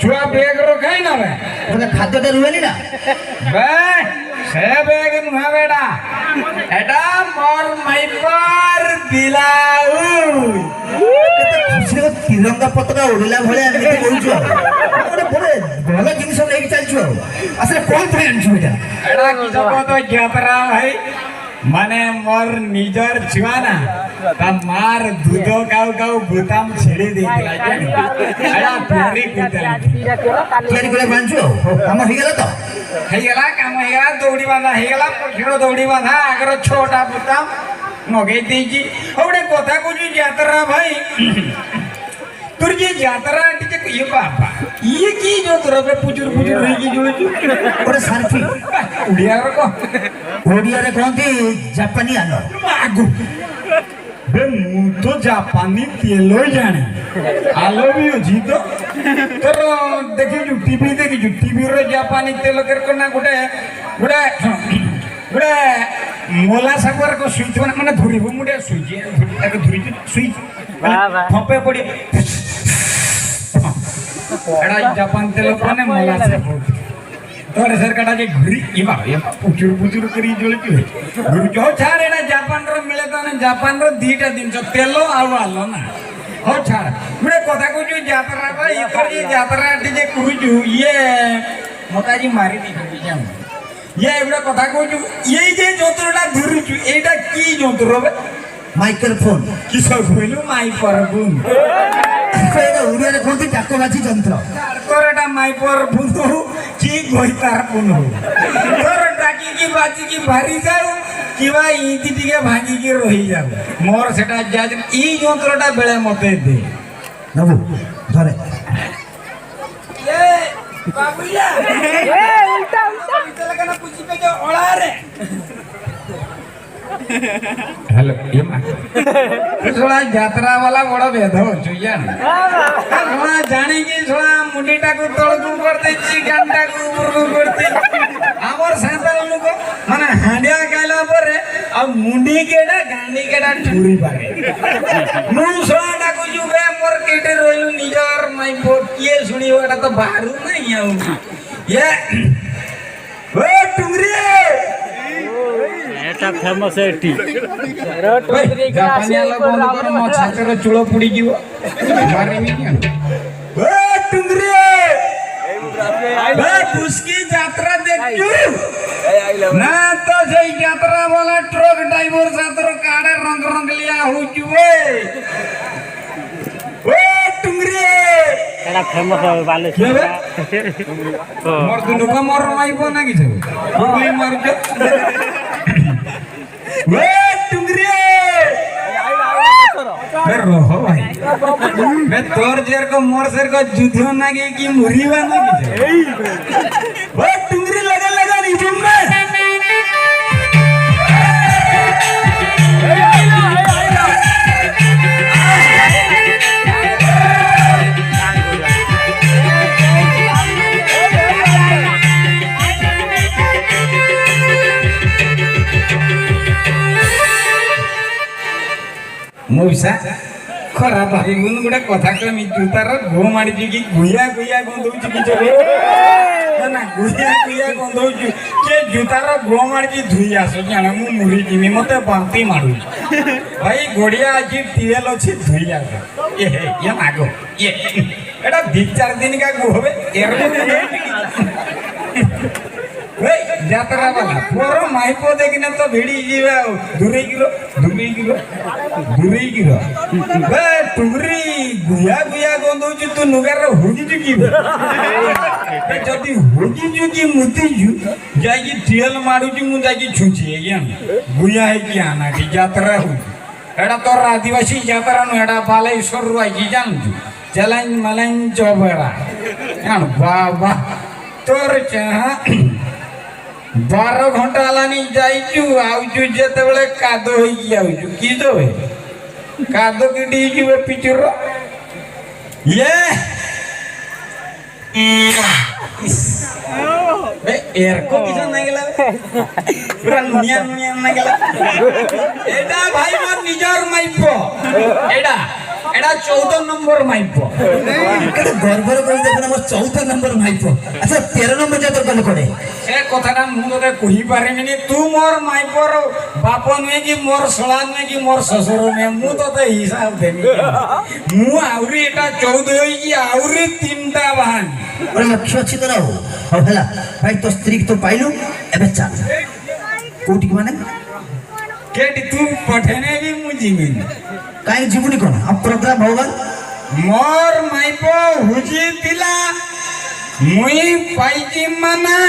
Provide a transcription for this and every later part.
छुआ बैग रखाई ना रे ओके खाद्यटा रुहेनी ना बे से बैग नुहा बेटा एटा मोर माइपर बिलाउ केते खुशी तिरंगा पताका उड़िला भले एमती कहूछु गोटे बड़े भल जिनिस लेके चलछु असले कोन पे आनछु बेटा एटा कि सब तो यात्रा भाई माने मोर निजर छुआ ना ता मार दूध काउ काउ बुताम छेड़ी देला जानी एटा प्यारी कुतला तयारी करे बांछु काम हो गेला तो हेगला काम हेगला दौड़ी बांधा हेगला पछिरो दौड़ी बांधा आगर छोटा बुताम नगे देजी ओडे कोथा को जी यात्रा भाई तुर ये यात्रा टिके ये बाबा ये की जो तोरा पे पुचुर पुचुर रही की जोड़े ओरे सारथी उड़िया रो ओडिया रे कहंती जापानी आलो आगु बे मु तो जापानी तेलो जाने आलो भी जी तो तर देखि जो टीवी रे जापानी तेल कर करना गुडे गुडे गुडे मोला सागर को स्विच माने धुरी मुडे स्विच एक धुरी स्विच थपे पड़ी एड़ा जापान तेल कोने मोला सागर तोरे सरकाटा जे घुरी इबा पुचुर पुचुर करी जोले की घुरी जो छाड़ एड़ा जापान रो मिले तो ने जापान रो दीटा दिन जो तेलो आलो ना हो छाड़ मने कथा को जो यात्रा बा ई तो ये यात्रा जे कुजु ये मोताजी मारी दी जाम ये एबड़ा कथा को जो ये जे जोतरडा धुरी छु एटा की जोतर बे माइक्रोफोन किसर कइलो माइक्रोफोन कइलो उड़िया रे कहंती टाकोबाजी यंत्र तोरटा माइक्रोफोन की गोइतार पुन हो तोर टाकी की बाजी की भारी जाऊ किवा इति टिके भांगी की रही जाऊ मोर सेटा जाज ई यंत्रटा बेले मते दे नबु धरे ए बाबूया ए उल्टा उल्टा लगा ना कुछ पे जो ओला रे हेलो ये मा थोड़ा यात्रा वाला बड़ा भेद हो जुया थोड़ा जाने की थोड़ा मुंडीटा को तळकु करते छी गांडा को ऊपर करते हमर सांताल लोग माने हांडिया काला पर आ मुंडी केडा गांडी केडा ठुरी पारे मु सोडा को जुबे मोर केटे रोइलु निजार माई बोट के सुनी एटा तो बारू नहीं आउ ये ओ टुंगरी एटा फेमस है टी जापानी वाला बंद कर मो छातर चूଳ पुडी जीव मारिमी क्या ए टुंगरी बे उसकी यात्रा देखू ना तो जई यात्रा वाला ट्रक ड्राइवर सातर काडे रंग रंग लिया हो जुए ए टुंगरी एटा फेमस है बालेश्वर मोर दुनु को मोर माइबो ना किछ गुली मार जो वे टुंगरी मैं रहो भाई मैं तोर जेर को मोर सेर को जुधियो ना की मुरीवा ना की वे टुंगरी लगा लगा नहीं तुम में मौसा खराब भाई गुन गुडा कथा कमी जुतार घो माडी की गुया गुया गंधौ छि किछ ना गुया गुया गंधौ छि के जुतार घो माडी धुई आसो जाना मु मुरी जिमी मते बांती माडू भाई गोडिया आजि तेल अछि धुई आसो ये मागो ये एटा 2-4 दिन का गो होबे ए यात्रा वाला पोरो माइपो देखिने तो भिड़ी जीवे दूरी गिरो बे टुंगरी गुया गुया गंधौ छि तू नुगार होगी छु की बे जदी होगी छु की मुती छु जाई तेल माडू छु मु जाई छुची या गुया है की आना की यात्रा हो एडा तो आदिवासी यात्रा नु एडा बालेश्वर रु आई जान छु चलन मलन चोबरा यान बाबा तोर चाहा 12 घंटा लानी जाइचु आउचु जेते बेले कादो होई आउचु की तो है कादो की डी जीवे पिचुर ये बे एयर को किस नहीं गेला पूरा दुनिया दुनिया नहीं गेला एडा भाई मोर निजर माइपो एडा এটা 14 নম্বর মাইপ কেতে গর্বর কই দেখুন আমার 14 নম্বর মাইপ আচ্ছা 13 নম্বর যে তোর কল করে সে কথাটা মু তোকে কহি পারিনি তু মোর মাইপর বাপ নুহে কি মোর সলা নুহে কি মোর শ্বশুর নুহে মু তোতে হিসাব দেনি মু আউরি এটা 14 হইকি আউরি 3টা বাহান ওরে লক্ষ্য ଅଛି তোর হଉ ହେଲା ଭାଇ তো স্ত্রী তো পাইলু এবে চাল কোটি মানে কেটি তু পঠেনে বি মু জিমিন কাই জীবনী কোন আপ প্রোগ্রাম ভগবান মোর মাইপ হুজি দিলা মুই পাইছি মানে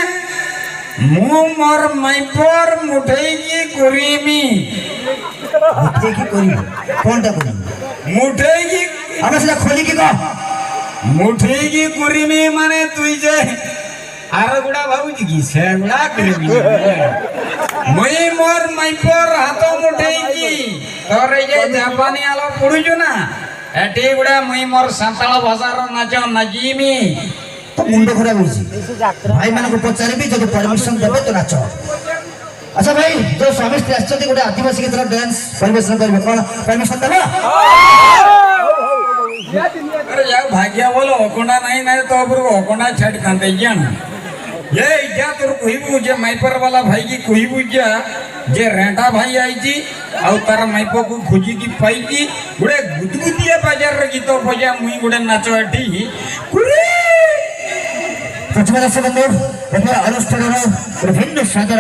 মু মোর মাইপর মুঠেইকি করিমি বুঝতে কি করি কোনটা করি মুঠেইকি আমরা সেটা খোলি কি কহ মুঠেইকি করিমি মানে তুই যে আর গুড়া ভাবুছি কি সেগুড়া করিমি মুই মোর মাইপর হাত মুঠেইকি তোর এই যে জাপানি আলো পড়ুছো না এটি গুড়া মুই মোর সাঁতাল ভাষার নাচ নাচিমি তো মুন্ড খরাপ হইছি ভাই মানকু পচারিবি যদি পারমিশন দেবে তো নাচ আচ্ছা ভাই যে স্বামী স্ত্রী আসছে গোটে আদিবাসী গীতর ডান্স পরিবেশন করবে কোন পারমিশন দেবে अरे यार भाग्या बोलो अकोंडा नहीं ना तो अपर अकोंडा छट कांते जान ये क्या तोर कोई बुझे माइपर वाला भाई की कोई बुझा जे रेंटा भाई आई जी और तार माइपो को खोजी की पाई की गुड़े गुदगुदिया बाजार रे गीतो बजा मुई गुड़े नाचो अठी कुरे প্রথমে দর্শক বন্ধু অনুষ্ঠানের ভিন্ন সাজার